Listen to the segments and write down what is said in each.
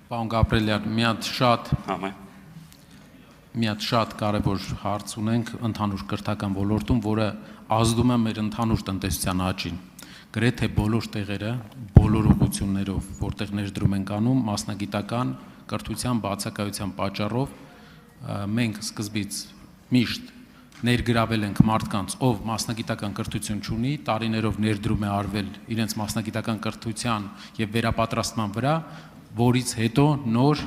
Պարոն Գաբրելյան, մի հատ շատ կարևոր հարց ունենք ընդհանուր կրթական ոլորտում, որը ազդում է մեր ընդհանուր տնտեսության աճին։ Գրեթե բոլոր տեղերը, բոլոր ուղղություններով, որտեղ ներդրում ենք անում, մասնագիտական կրթության բացակայության պատճառով մենք սկզբից միշտ ներգրավել ենք մարդկանց, ով մասնագիտական կրթություն չունի, տարիներով ներդրում է արվել իրենց մասնագիտական կրթության եւ վերապատրաստման վրա, որից հետո նոր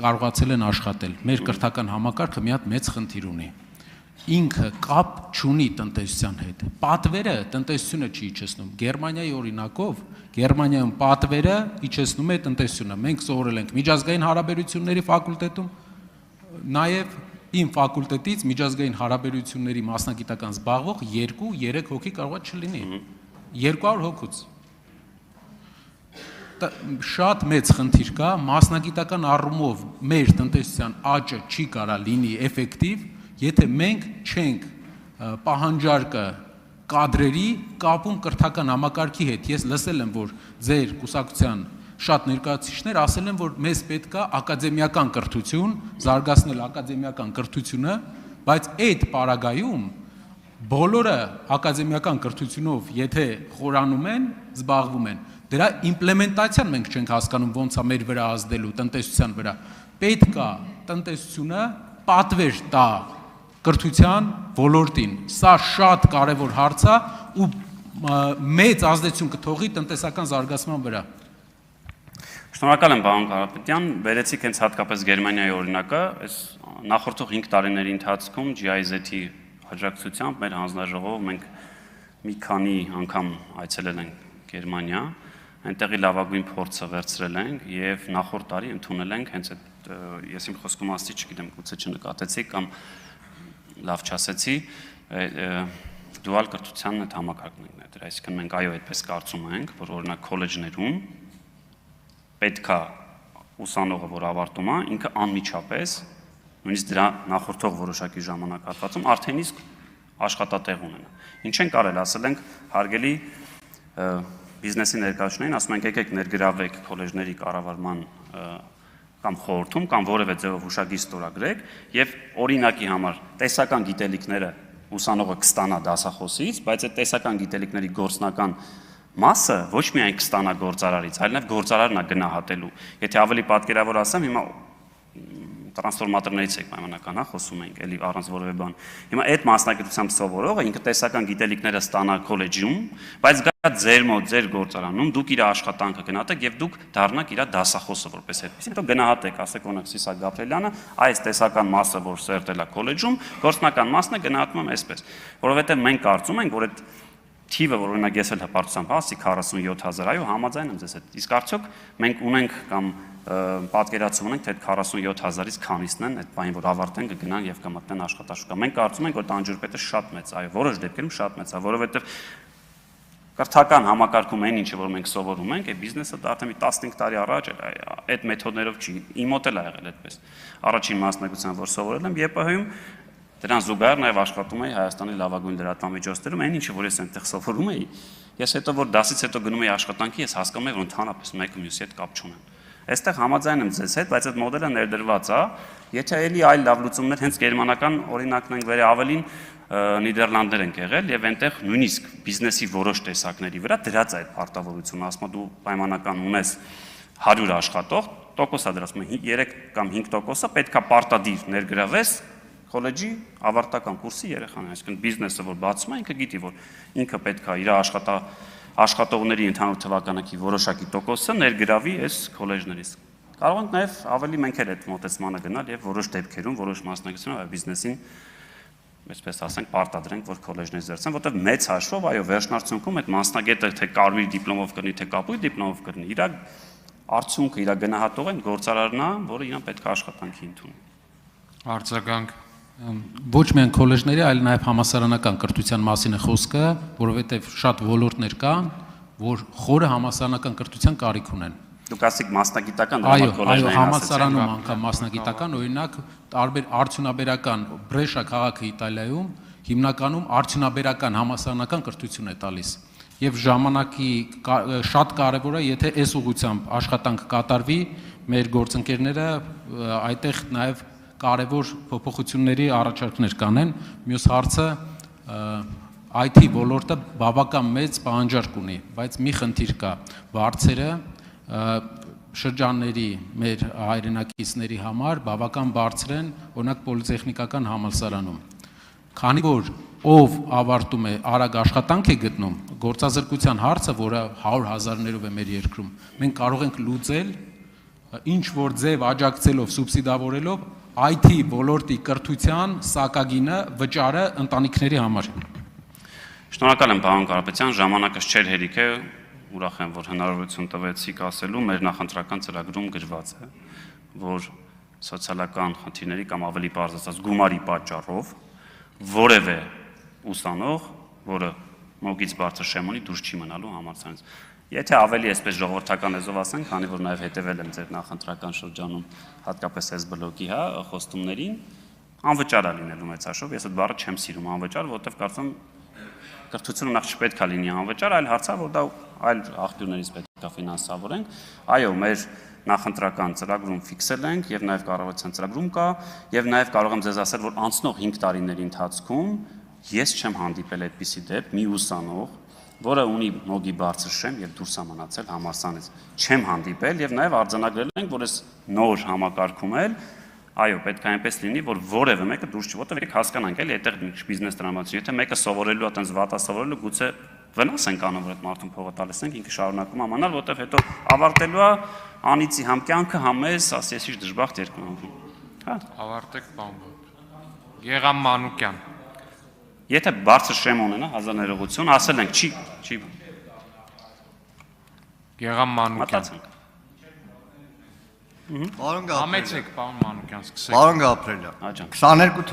կարողացել են աշխատել։ Մեր կրթական համակարգը մի հատ մեծ խնդիր ունի։ Ինքը կապ չունի տնտեսության հետ։ Պատվերը տնտեսությունը չի իջեցնում։ Գերմանիայի օրինակով, Գերմանիայում պատվերը իջեցնում է տնտեսությունը։ Մենք սովորել ենք միջազգային հարաբերությունների ֆակուլտետում, նաեւ իմ ֆակուլտետից միջազգային հարաբերությունների մասնագիտական զբաղվող 2-3 հոգի կարող է չլինի։ 200 հոգուց։ Շատ մեծ խնդիր կա, մասնագիտական առումով մեր տնտեսության աճը չի կարա լինի էֆեկտիվ, եթե մենք չենք պահանջարկը կադրերի կապում կրթական համակարգի հետ։ Ես լսել եմ, որ ձեր կուսակցության շատ ներկայացուցիչներ ասել են, որ մեզ պետք է ակադեմիական կրթություն, զարգացնել ակադեմիական կրթությունը, բայց այդ պարագայում բոլորը ակադեմիական կրթությունով, եթե խորանում են, զբաղվում են, դրա իմպլեմենտացիան մենք չենք հասկանում ոնց է մեր վրա ազդելու տնտեսության վրա։ Պետք է տնտեսությունը պատվեր տա կրթության ոլորտին։ Սա շատ կարևոր հարց է ու մեծ ազդեցություն կթողի տնտեսական զարգացման վրա։ Շնորհակալ եմ, պարոն Կարապետյան, վերեցիք հենց հատկապես Գերմանիայի օրինակը, այս նախորդող 5 տարիների ընթացքում GIZ-ի աջակցությամբ մեր հանձնաժողով մենք մի քանի անգամ այցելել ենք Գերմանիա, այնտեղի լավագույն փորձը վերցրել ենք եւ նախորդ տարի ընդունել ենք հենց այդ ես իմ խոսքում ասացի, չգիտեմ, գուցե չնկատեցի կամ լավ չասեցի, դուալ կրթության այդ համակարգն ենք ներդրել, այսինքն մենք այո այդպես կարծում ենք, որ օրինակ քոլեջներում պետք է ուսանողը, որ ավարտում է, ինքը անմիջապես, նույնիսկ դրա նախորդող որոշակի ժամանակահատվածում արդեն իսկ աշխատատեղ ունենա։ Ինչ ենք արել, ասել ենք, հարգելի բիզնեսի ներկայացուցիչներին, ասում ենք, եկեք ներգրավեք քոլեջների կառավարման կամ խորհրդում կամ որևէ ձևով հուշագիր ստորագրեք եւ օրինակի համար տեսական գիտելիքները ուսանողը կստանա դասախոսից, բայց այդ տեսական գիտելիքների գործնական մասը ոչ միայն կստանա գործարարից, այլ նաև գործարարն է գնահատելու։ Եթե ավելի պատկերավոր ասեմ, հիմա տրանսֆորմատորներից եք պայմանական, հա, խոսում ենք, էլի առանց որևէ բան։ Հիմա այդ մասնագիտությամբ սովորողը ինքը տեսական գիտելիքները ստանա քոլեջում, բայց գա ձեր մոտ, ձեր գործարանում, դուք իր աշխատանքը գնահատեք եւ դուք դառնաք իր դասախոսը որպես այդպես։ Հետո գնահատեք, ասեք օրինակ Սիսակ Գաբրելյանը, այս տեսական մասը, որ սերտել է քոլեջում, գործնական մասն է գնահատվում այսպես, որովհետեւ մենք կարծում ենք, որ այդ թիվը, որ օրինակ ես էլ հպարտությամբ ասի 47000, այո, համաձայն եմ ձեզ հետ։ Իսկ արդյոք մենք ունենք կամ պատկերացում ունենք, թե 47000-ից քանիսն են այդ բանին, որ ավարտեն կգնան եւ կմտնեն աշխատաշուկա։ Մենք կարծում ենք, որ տանջուրպետը շատ մեծ է, այո, որոշ դեպքերում շատ մեծ է, որովհետեւ կրթական համակարգում այն ինչը, որ մենք սովորում ենք, այդ բիզնեսը դա արդեն 15 տարի առաջ այդ մեթոդներով չի, իմ մոտ էլ ա եղել այդպես։ Առաջին մասնագիտության, որ սովորել եմ ԵՊՀ-ում, դրան զուգահեռ նաև աշխատում էի Հայաստանի լավագույն լրատվամիջոցներում, այն ինչը որ ես այնտեղ սովորում էի, ես հետո որ դասից հետո գնում էի աշխատանքի, ես հասկանում էի, որ ընդհանրապես մեկը մյուսի հետ կապ չունեն։ Այստեղ համաձայն եմ ձեզ հետ, բայց այդ մոդելը ներդրված է, եթե էլի այլ լավ լուծումներ, հենց գերմանական օրինակն ենք վերել, ավելին Նիդերլանդներ են եղել եւ այնտեղ նույնիսկ բիզնեսի որոշ տեսակների վրա դրած է այդ պարտավորությունը, ասում եմ դու պայմանական ունես 100 աշխատող, տոկոսա դրած 3 կամ 5% պետքա պարտադիր ներգրավես քոլեջի ավարտական կուրսի երեխան, այսինքն բիզնեսը որ բացում է, ինքը գիտի, որ ինքը պետքա իր աշխատողների ընդհանուր թվականակի որոշակի տոկոսը ներգրավի այս քոլեջներից։ Կարող ենք նաև ավելի մենք էլ այդ մոտեցմանը գնալ եւ որոշ դեպքերում, որոշ մասնագիտությունով բիզնեսին, այսպես ասենք, պարտադրենք, որ քոլեջներից դերցեն, որտեղ մեծ հաշվով, այո, վերջնարդյունքում այդ մասնագետը թե կարմիր դիպլոմով կրնի, թե կապույտ դիպլոմով կրնի, իր արդյունքը, իր գնահատողը գործարարն է, որը իրան պետք է աշխատանքի ընդունի։ Արձագանք ոչ միայն քոլեջների, այլ նաև համալսարանական կրթության մասին է խոսքը, որովհետև շատ ոլորտներ կան, որ խորը համալսարանական կրթության կարիք ունեն։ Դուք ասեք մասնագիտական այո, համալսարանում անգամ մասնագիտական, օրինակ, տարբեր արդյունաբերական Բրեշա քաղաքը Իտալիայում հիմնականում արդյունաբերական համալսարանական կրթություն է տալիս։ եւ ժամանակի շատ կարեւոր է, եթե այս ուղղությամբ աշխատանք կատարվի, մեր գործընկերները այդտեղ նաեւ կարևոր փոփոխությունների առաջարկներ կանեն։ Մյուս հարցը IT ոլորտը բավական մեծ պահանջարկ ունի, բայց մի խնդիր կա, վարձերը շրջանների մեր հայրենակիցների համար բավական բարձր են, օրինակ պոլիտեխնիկական համալսարանում։ Քանի որ ով ավարտում է արագ աշխատանք է գտնում, գործազրկության հարցը, որը 100,000-ներով է մեր երկրում, մենք կարող ենք լուծել ինչ որ ձև աջակցելով, սուբսիդավորելով IT ոլորտի կրթության սակագինը, վճարը ընտանիքների համար։ Շնորհակալ եմ պարոն Կարապետյան, ժամանակս չէր հերիք է, ուրախ եմ, որ հնարավորություն տվեցիք ասելու, մեր նախընտրական ծրագրում գրված է, որ սոցիալական խնդիրների կամ ավելի պարզ ասած գումարի պատճառով որևէ ուսանող, որը մոգից բարձր շեմ ունի, դուրս չի մնալու համալսարանից։ Եթե ավելի այսպես ժողովրդական լեզվով ասենք, քանի որ նաև հետևել եմ ձեր նախընտրական շրջանում, հատկապես այս բլոկի խոստումներին, անվճար է լինելու մեծաշով, ես այդ բառը չեմ սիրում անվճար, որովհետև կարծում կրթությունը նախ չպետք է լինի անվճար, այլ հարցը, որ դա այլ աղբյուրներից պետք է ֆինանսավորենք։ Այո, մեր նախընտրական ծրագրում ֆիքսել ենք եւ նաեւ կառավարության ծրագրում կա եւ նաեւ կարող եմ ձեզ ասել, որ անցնող 5 տարիների ընթացքում ես չեմ հանդիպել այդպիսի դեպք, մի ուսանող, որը ունի մոգի բարձր շեմ եւ դուրս է մնացել համալսարանից, չեմ հանդիպել եւ նաեւ արձանագրել ենք, որ այս նոր համակարգում էլ այո, պետք է այնպես լինի, որ որևէ մեկը դուրս չի, որտեղ եք հասկանանք, էլի այդտեղ մի բիզնես տրամադրություն, եթե մեկը սովորելու է, այտենց վատա սովորելու, գուցե վնաս ենք անում, որ այդ մարդուն փողը տալիս ենք, ինքը շարունակում ամանալ, որտեղ հետո ավարտելու է անիծի համ կյանքը, համ ես, ասի ես ինչ դժբախտ երկրում։ Հա։ Ավարտեք բան։ Գեգամ Մանուկյան։ Եթե բարձր շեմ ունենա, հազար ներողություն, ասել ենք, չի։ Գեգամ Մանուկյան։ Մտածենք։ Համեցեք, պարոն Մանուկյան, սկսեք։ Պարոն Գաբրելյան, Աջան։ 22